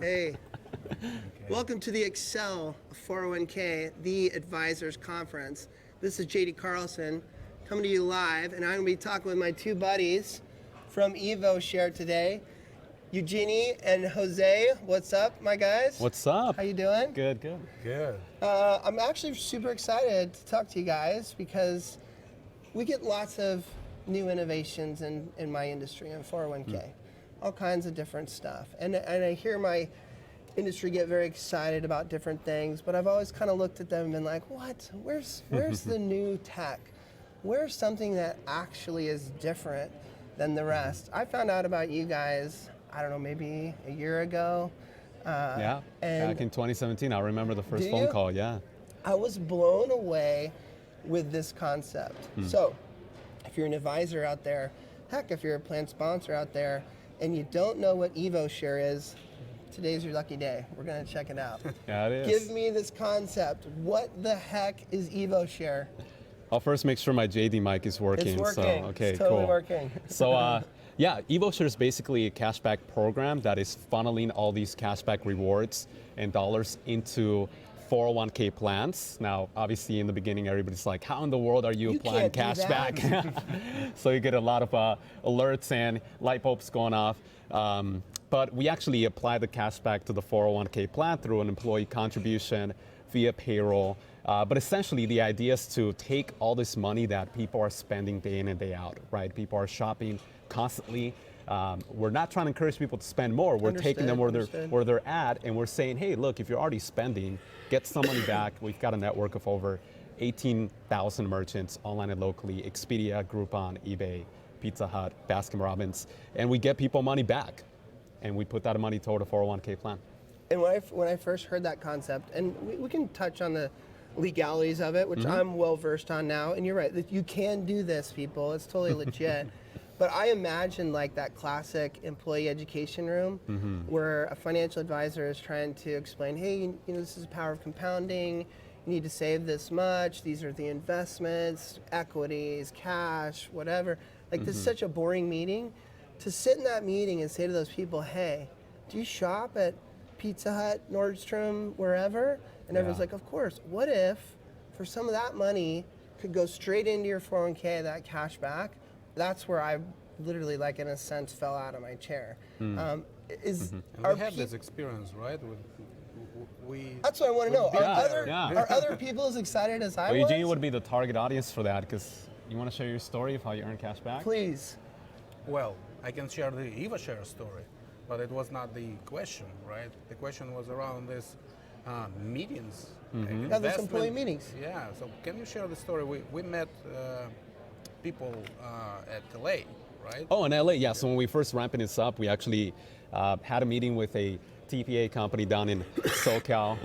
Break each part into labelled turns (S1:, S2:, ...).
S1: Hey, welcome to the Excel 401k, the Advisors Conference. This is JD Carlson coming to you live, and I'm going to be talking with my two buddies from Evo Share today, Eugeny and Jose. What's up, my guys?
S2: What's up?
S1: How you doing?
S2: Good, good.
S3: Good.
S1: I'm actually super excited to talk to you guys because we get lots of new innovations in my industry, in 401k. All kinds of different stuff. And I hear my industry get very excited about different things, but I've always kind of looked at them and been like, what? Where's the new tech? Where's something that actually is different than the rest? I found out about you guys, I don't know, maybe a year ago.
S2: Yeah, back in 2017, I remember the first
S1: Do
S2: phone
S1: you?
S2: call, yeah.
S1: I was blown away with this concept. So, if you're an advisor out there, heck, if you're a plan sponsor out there, and you don't know what Evo Share is, today's your lucky day. We're going to check it out.
S2: Yeah, it is.
S1: Give me this concept. What the heck is Evo Share?
S2: I'll first make sure my JD mic is working.
S1: It's working.
S2: So, okay,
S1: it's totally
S2: cool.
S1: working.
S2: So, yeah, Evo Share is basically a cashback program that is funneling all these cashback rewards and dollars into 401k plans. Now, obviously, in the beginning, everybody's like, how in the world are you applying
S1: can't do that.
S2: cashback? So you get a lot of alerts and light bulbs going off. But we actually apply the cashback to the 401k plan through an employee contribution via payroll. But essentially, the idea is to take all this money that people are spending day in and day out, right? People are shopping constantly. We're not trying to encourage people to spend more. We're taking them where they're at, and we're saying, hey, look, if you're already spending, get some money back. We've got a network of over 18,000 merchants online and locally, Expedia, Groupon, eBay, Pizza Hut, Baskin-Robbins, and we get people money back, and we put that money toward a 401k plan.
S1: And when I first heard that concept, and we can touch on the legalities of it, which I'm well versed on now, and you're right, that you can do this, people. It's totally legit. But I imagine like that classic employee education room where a financial advisor is trying to explain, hey, you know, this is the power of compounding. You need to save this much. These are the investments, equities, cash, whatever. Like this is such a boring meeting. To sit in that meeting and say to those people, hey, do you shop at Pizza Hut, Nordstrom, wherever? And everyone's like, of course. What if for some of that money could go straight into your 401k, that cash back? That's where I literally, like in a sense, fell out of my chair.
S3: And we have this experience, right?
S1: That's what I want to know.
S2: Yeah.
S1: Are other people as excited as I
S2: Well,
S1: was?
S2: Eugene would be the target audience for that, because you want to share your story of how you earn cash back?
S1: Please.
S3: Well, I can share the EvoShare story, but it was not the question, right? The question was around this meetings.
S1: Yeah, those employee meetings.
S3: Yeah, so can you share the story? We met people at LA, right?
S2: Oh, in LA, yeah. So when we first ramping this up, we actually had a meeting with a TPA company down in SoCal.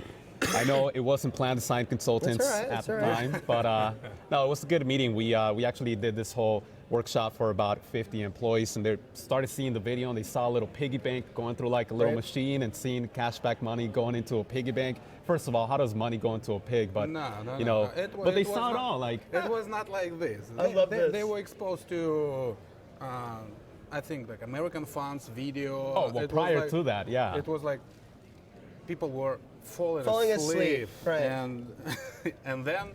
S2: I know it wasn't Plan Design Consultants at the time, but no, it was a good meeting. We actually did this whole workshop for about 50 employees, and they started seeing the video, and they saw a little piggy bank going through like a little machine and seeing cashback money going into a piggy bank. First of all, how does money go into a pig? But you know, but they saw it all. Like
S3: it was not like this.
S1: I love this.
S3: They were exposed to, I think, like American Funds video.
S2: oh, well, prior to that, yeah.
S3: It was like people were falling
S1: asleep, right.
S3: and and then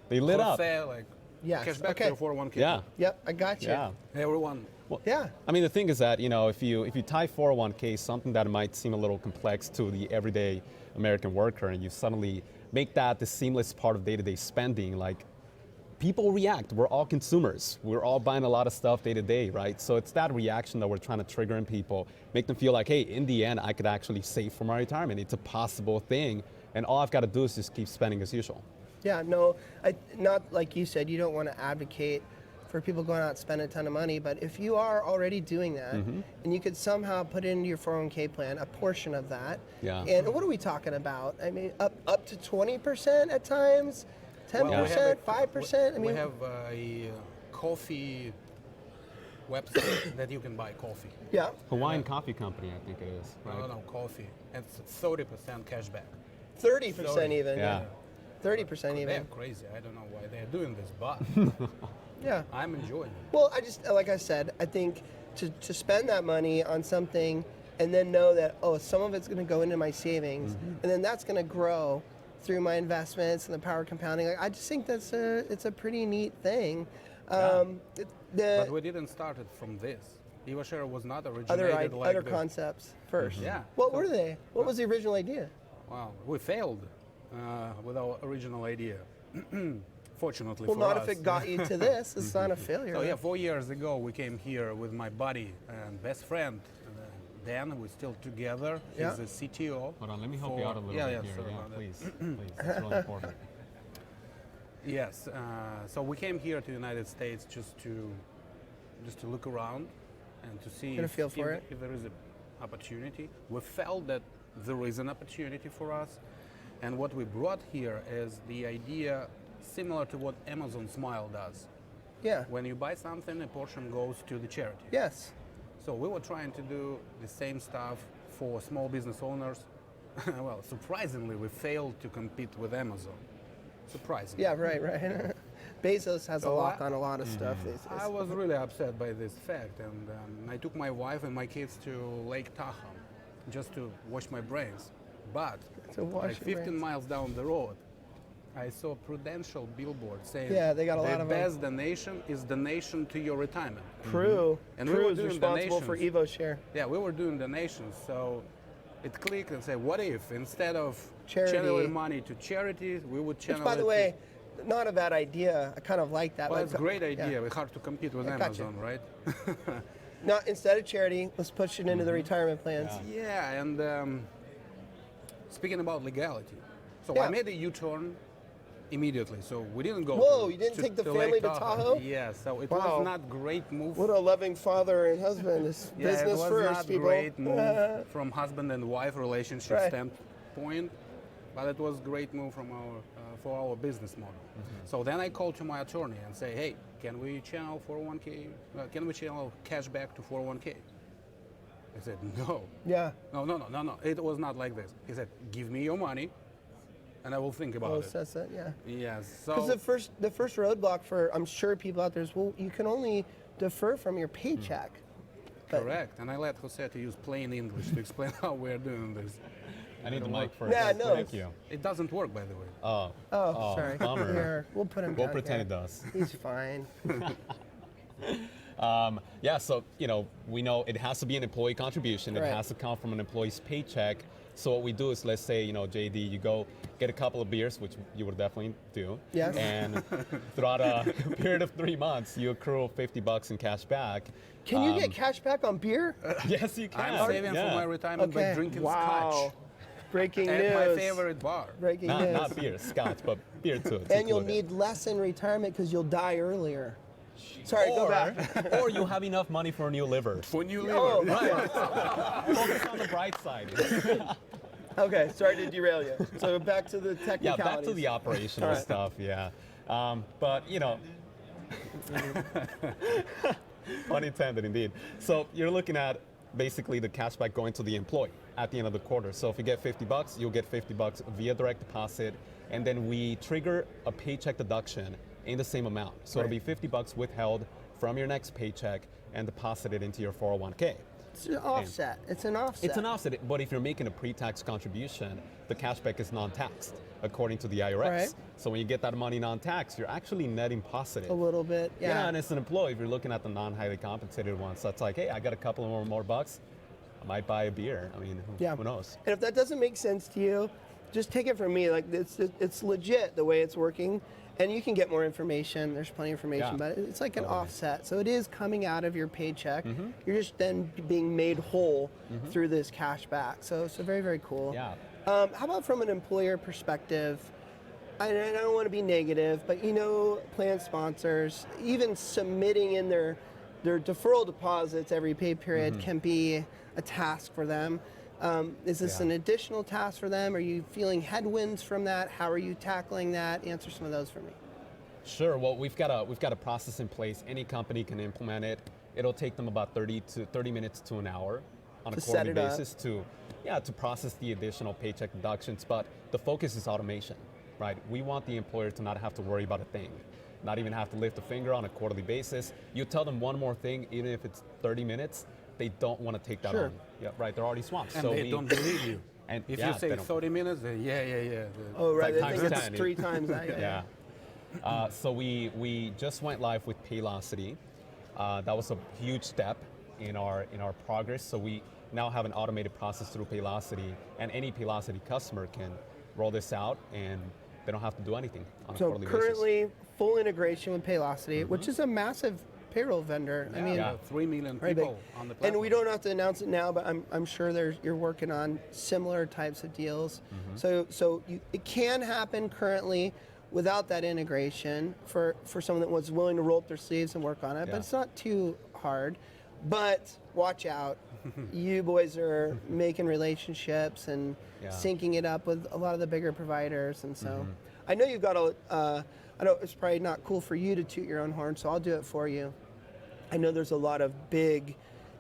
S2: they lit up.
S3: Jose, like,
S1: Yes,
S3: cashback
S1: okay.
S3: to 401k.
S2: Yeah.
S1: Yep, I got you.
S2: Yeah.
S3: Everyone.
S2: Well,
S1: Yeah.
S2: I mean, the thing is that, you know, if you tie 401k, something that might seem a little complex to the everyday American worker, and you suddenly make that the seamless part of day-to-day spending, like, people react. We're all consumers. We're all buying a lot of stuff day to day, right? So it's that reaction that we're trying to trigger in people, make them feel like, hey, in the end, I could actually save for my retirement. It's a possible thing, and all I've got to do is just keep spending as usual.
S1: Yeah, no, not like you said, you don't want to advocate for people going out and spend a ton of money, but if you are already doing that, and you could somehow put into your 401k plan a portion of that, and what are we talking about? I mean, up to 20% at times, 10%, 5%? I mean,
S3: we have a coffee website that you can buy coffee.
S1: Yeah.
S2: Hawaiian Coffee Company, I think it is. Right?
S3: No, coffee. It's 30% cashback.
S1: 30% even.
S2: Yeah.
S1: 30% even.
S3: They're crazy. I don't know why they're doing this, but
S1: Yeah.
S3: I'm enjoying it.
S1: Well, like I said, I think to spend that money on something and then know that, oh, some of it's going to go into my savings, and then that's going to grow through my investments and the power of compounding. Like, I just think it's a pretty neat thing.
S3: But we didn't start it from this. EvoShare was not originated like
S1: other
S3: the,
S1: concepts first.
S3: Yeah.
S1: What were they? What was the original idea?
S3: Well, we failed with our original idea. Fortunately
S1: Well,
S3: for
S1: not
S3: us.
S1: if it got you to this. It's not a failure.
S3: So
S1: right?
S3: yeah, 4 years ago we came here with my buddy and best friend, Dan. We're still together. He's
S1: Yeah.
S3: the CTO.
S2: Hold on, let me help you out a little
S3: yeah,
S2: bit
S3: yeah,
S2: here.
S3: sorry
S2: Yeah,
S3: about that.
S2: please. It's really important.
S3: Yes. So we came here to the United States just to look around and to see
S1: Get a feel for it.
S3: if there is an opportunity. We felt that there is an opportunity for us, and what we brought here is the idea similar to what Amazon Smile does.
S1: Yeah.
S3: When you buy something, a portion goes to the charity.
S1: Yes.
S3: So we were trying to do the same stuff for small business owners. Well, surprisingly, we failed to compete with Amazon. Surprisingly.
S1: Yeah. Right. Right. Bezos has a
S3: So
S1: lock on a lot of stuff these days.
S3: I was really upset by this fact, and I took my wife and my kids to Lake Tahoe just to wash my brains. But
S1: To wash
S3: like
S1: your
S3: 15
S1: brains.
S3: miles down the road, I saw Prudential billboard saying,
S1: Yeah, they got a lot
S3: the
S1: of 'em."
S3: best donation is donation to your retirement.
S1: Prue.
S3: And we were
S1: Prue's
S3: doing
S1: responsible for
S3: donations.
S1: EvoShare.
S3: Yeah, we were doing donations, so it clicked and said, what if instead of
S1: Charity.
S3: channeling money to charities, we would
S1: Which,
S3: channel
S1: by
S3: it
S1: the way, not a bad idea. I kind of like that.
S3: well,
S1: Like,
S3: it's a great idea.
S1: yeah.
S3: It's hard to compete with
S1: I gotcha.
S3: Amazon, right?
S1: No, instead of charity, let's push it into the retirement plans.
S3: Yeah, and speaking about legality, so
S1: Yeah.
S3: I made a U-turn immediately. So we didn't go.
S1: Whoa, you didn't take the family
S3: Lake
S1: to Tahoe?
S3: Yeah, so it
S1: Wow.
S3: was not great move.
S1: What a loving father and husband. It's
S3: Yeah,
S1: business
S3: it was
S1: first,
S3: not
S1: people.
S3: great move from husband and wife relationship
S1: Right.
S3: standpoint, but it was great move from our for our business model. So then I called to my attorney and say, hey, can we channel 401k? Can we channel cash back to 401k? I said, no.
S1: Yeah.
S3: No. It was not like this. He said, give me your money, and I will think about
S1: Oh,
S3: it.
S1: that's it. Yeah.
S3: Yes.
S1: Because
S3: So
S1: the first roadblock for I'm sure people out there is, well, you can only defer from your paycheck. But-
S3: correct. And I let Jose to use plain English to explain how we're doing this.
S2: I need the mic first.
S1: Yeah, no.
S2: Thank you.
S3: It doesn't work, by the way.
S2: Oh,
S1: Oh, sorry.
S2: bummer.
S1: Here, we'll put him
S2: We'll
S1: down
S2: pretend
S1: here.
S2: it does.
S1: He's fine.
S2: Yeah, so we know it has to be an employee contribution. It
S1: Right.
S2: has to come from an employee's paycheck. So what we do is, let's say, JD, you go get a couple of beers, which you would definitely do.
S1: Yes.
S2: And throughout a period of 3 months, you accrue $50 in cash back.
S1: Can you get cash back on beer?
S2: Yes, you can.
S3: I'm saving for my retirement by drinking
S1: Wow.
S3: scotch
S1: Breaking
S3: at
S1: news.
S3: my favorite bar.
S1: Breaking
S2: Not,
S1: news.
S2: not beer, scotch, but beer too. it's
S1: And you'll
S2: included.
S1: need less in retirement because you'll die earlier. Sorry, go back.
S2: Or you have enough money for a new liver.
S3: When you leave
S1: Oh,
S3: it.
S1: right.
S2: Focus on the bright side.
S1: Okay, sorry to derail you. So back to the
S2: Yeah,
S1: technicalities.
S2: back to the operational
S1: All right.
S2: stuff, yeah. But, pun intended indeed. So you're looking at basically the cashback going to the employee at the end of the quarter. So if you get $50, you'll get $50 via direct deposit, and then we trigger a paycheck deduction in the same amount. So it'll be $50 withheld from your next paycheck and deposited into your 401k.
S1: It's an offset. It's an offset.
S2: It's an offset, but if you're making a pre-tax contribution, the cashback is non-taxed, according to the IRS.
S1: Right.
S2: So when you get that money non-taxed, you're actually netting positive.
S1: A little bit, yeah.
S2: And as an employee, if you're looking at the non-highly compensated ones, that's like, hey, I got a couple more bucks, I might buy a beer. I mean,
S1: Yeah.
S2: who knows?
S1: And if that doesn't make sense to you, just take it from me. Like it's legit the way it's working, and you can get more information. There's plenty of information,
S2: Yeah.
S1: but it's like an
S2: Totally.
S1: offset. So it is coming out of your paycheck. You're just then being made whole through this cash back. So very, very cool.
S2: Yeah.
S1: How about from an employer perspective? I don't want to be negative, but plan sponsors, even submitting in their deferral deposits every pay period can be a task for them. Is this
S2: Yeah.
S1: an additional task for them? Are you feeling headwinds from that? How are you tackling that? Answer some of those for me.
S2: Sure. Well, we've got a process in place. Any company can implement it. It'll take them about 30 minutes to an hour on
S1: To
S2: a
S1: set
S2: quarterly
S1: it up.
S2: basis to process the additional paycheck deductions. But the focus is automation, right? We want the employer to not have to worry about a thing, not even have to lift a finger on a quarterly basis. You tell them one more thing, even if it's 30 minutes, they don't want to take that
S1: Sure.
S2: on. Yeah, right. They're already swamped.
S3: And
S2: so
S3: they don't believe you.
S2: And
S3: If
S2: yeah,
S3: you say
S2: they don't-
S3: 30 minutes, then yeah.
S1: Oh, right.
S2: like
S1: I think
S2: times
S1: it's
S2: 10.
S1: 3 times that.
S2: Yeah. So we just went live with Paylocity. That was a huge step in our progress. So we now have an automated process through Paylocity, and any Paylocity customer can roll this out, and they don't have to do anything on a
S1: So
S2: quarterly basis.
S1: currently, full integration with Paylocity, which is a massive payroll vendor. I mean,
S2: Yeah.
S3: 3 million
S1: very big.
S3: people on the platform.
S1: And we don't have to announce it now, but I'm sure you're working on similar types of deals. So it can happen currently without that integration for someone that was willing to roll up their sleeves and work on it.
S2: Yeah.
S1: But it's not too hard. But watch out. You boys are making relationships and
S2: Yeah.
S1: syncing it up with a lot of the bigger providers. And so I know you've got I know it's probably not cool for you to toot your own horn, so I'll do it for you. I know there's a lot of big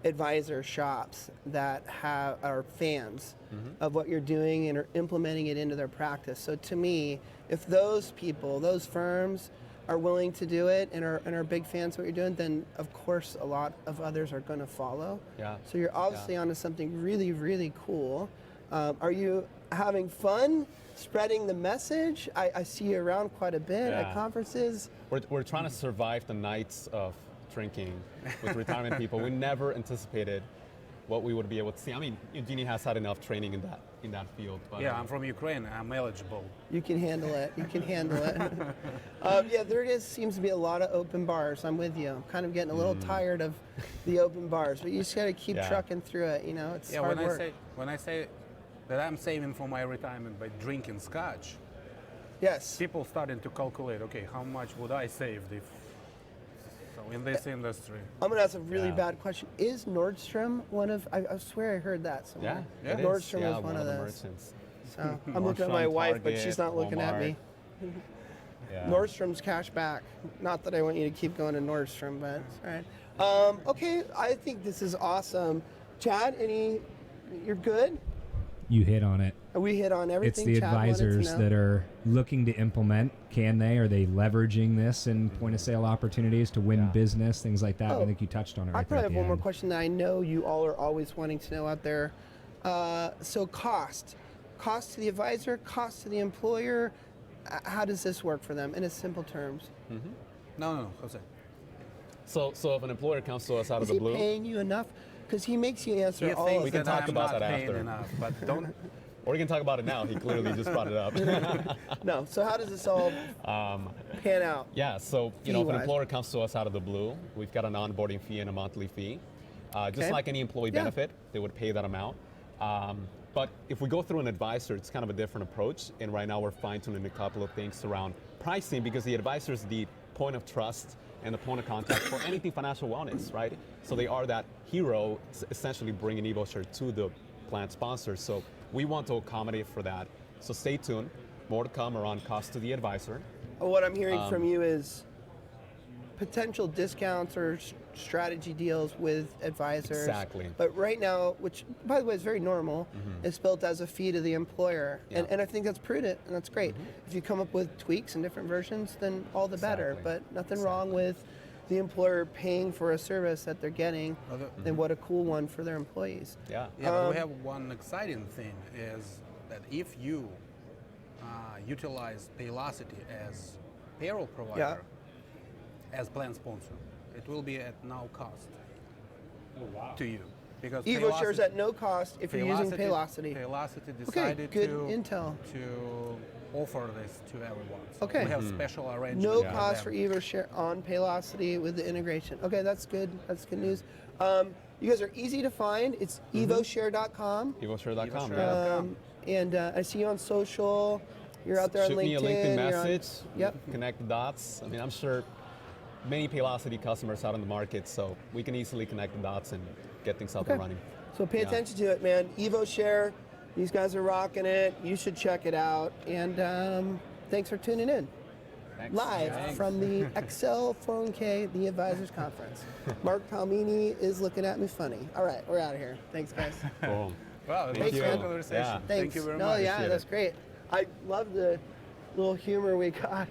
S1: advisor shops that are fans of what you're doing and are implementing it into their practice. So to me, if those people, those firms are willing to do it and are big fans of what you're doing, then of course a lot of others are going to follow.
S2: Yeah.
S1: So you're obviously onto something really, really cool. Are you having fun spreading the message? I see you around quite a bit
S2: Yeah.
S1: at conferences.
S2: We're trying to survive the nights of drinking with retirement people. We never anticipated what we would be able to see. I mean, Eugeny has had enough training in that field. But,
S3: Yeah, I'm from Ukraine. I'm eligible.
S1: You can handle it. You can handle it. Yeah, there seems to be a lot of open bars. I'm with you. I'm kind of getting a little tired of the open bars, but you just got to keep
S2: Yeah.
S1: trucking through it. You know, it's
S3: Yeah,
S1: hard work.
S3: when I say that I'm saving for my retirement by drinking scotch,
S1: Yes.
S3: people starting to calculate, okay, how much would I save if so in this industry?
S1: I'm going to ask a really
S2: Yeah.
S1: bad question. Is Nordstrom one of? I swear I heard that somewhere.
S2: Yeah, it is.
S1: Nordstrom
S2: Yeah,
S1: is one of
S2: the
S1: those.
S2: merchants.
S1: So I'm looking at my
S2: Nordstrom,
S1: wife, but
S2: Target,
S1: she's not looking at me.
S2: Yeah.
S1: Nordstrom's cash back. Not that I want you to keep going to Nordstrom, but it's all right. Okay, I think this is awesome. Chad, you're good?
S4: You hit on it.
S1: We hit on
S4: It's
S1: everything.
S4: the
S1: Chad wanted to
S4: advisors
S1: know.
S4: that are looking to implement. Can they? Are they leveraging this in point of sale opportunities to win
S2: Yeah.
S4: business, things like that?
S1: Oh,
S4: I think you touched on it right
S1: I
S4: there
S1: probably
S4: at
S1: have
S4: the
S1: one more
S4: end.
S1: question that I know you all are always wanting to know out there. So cost to the advisor, cost to the employer. How does this work for them in simple terms?
S3: No, Jose.
S2: So if an employer comes to us out
S1: Is
S2: of
S1: he
S2: the blue,
S1: paying you enough? Because he makes you answer
S3: He
S1: all
S3: thinks
S1: of
S2: We can
S1: them.
S3: that
S2: talk
S3: I'm
S2: about
S3: not
S2: that
S3: paying
S2: after.
S3: enough, but don't.
S2: or we can talk about it now. He clearly just brought it up.
S1: No. So how does this all pan out?
S2: Yeah, so if an
S1: Fee-wise.
S2: employer comes to us out of the blue, we've got an onboarding fee and a monthly fee. Just
S1: Okay.
S2: like any employee
S1: Yeah.
S2: benefit, they would pay that amount. But if we go through an advisor, it's kind of a different approach. And right now we're fine-tuning a couple of things around pricing because the advisor is the point of trust and the point of contact for anything financial wellness, right? So they are that hero, essentially bringing EvoShare to the plan sponsor. So we want to accommodate for that. So stay tuned. More to come around cost to the advisor.
S1: What I'm hearing from you is potential discounts or strategy deals with advisors.
S2: Exactly.
S1: But right now, which by the way is very normal, it's built as a fee to the employer.
S2: Yeah.
S1: And I think that's prudent and that's great. If you come up with tweaks and different versions, then all the better.
S2: Exactly.
S1: But nothing wrong with the employer paying for a service that they're getting, and what a cool one for their employees.
S2: Yeah.
S3: Yeah, but we have one exciting thing is that if you utilize Paylocity as payroll provider, as plan sponsor, it will be at no cost to you. Because
S1: Evo shares at no cost if you're using Paylocity.
S3: Paylocity
S1: Okay,
S3: decided
S1: good
S3: to
S1: intel.
S3: offer this to everyone. So
S1: Okay.
S3: we have special arrangements.
S1: No
S3: with
S1: cost
S3: them.
S1: for EvoShare on Paylocity with the integration. Okay, that's good. That's good news. You guys are easy to find. It's EvoShare.com.
S2: EvoShare.com.
S3: EvoShare.
S2: Yeah.
S1: And I see you on social. You're out there on
S2: Shoot
S1: LinkedIn.
S2: me a LinkedIn
S1: you're on-
S2: message.
S1: Yep.
S2: Connect the dots. I mean, I'm sure many Paylocity customers out in the market, so we can easily connect the dots and get things up and
S1: Okay.
S2: running.
S1: So pay
S2: Yeah.
S1: attention to it, man. EvoShare. These guys are rocking it. You should check it out. And thanks for tuning in.
S2: Thanks.
S1: Live from the Excel 401k, the Advisors Conference. Mark Palmini is looking at me funny. All right, we're out of here. Thanks, guys.
S2: Boom.
S3: Well,
S2: Thank
S3: it was a
S2: you.
S3: great conversation.
S2: Yeah.
S1: Thanks.
S3: Thank you very
S1: no,
S3: much.
S1: yeah,
S2: Appreciate
S1: that's
S2: it.
S1: great. I love the little humor we got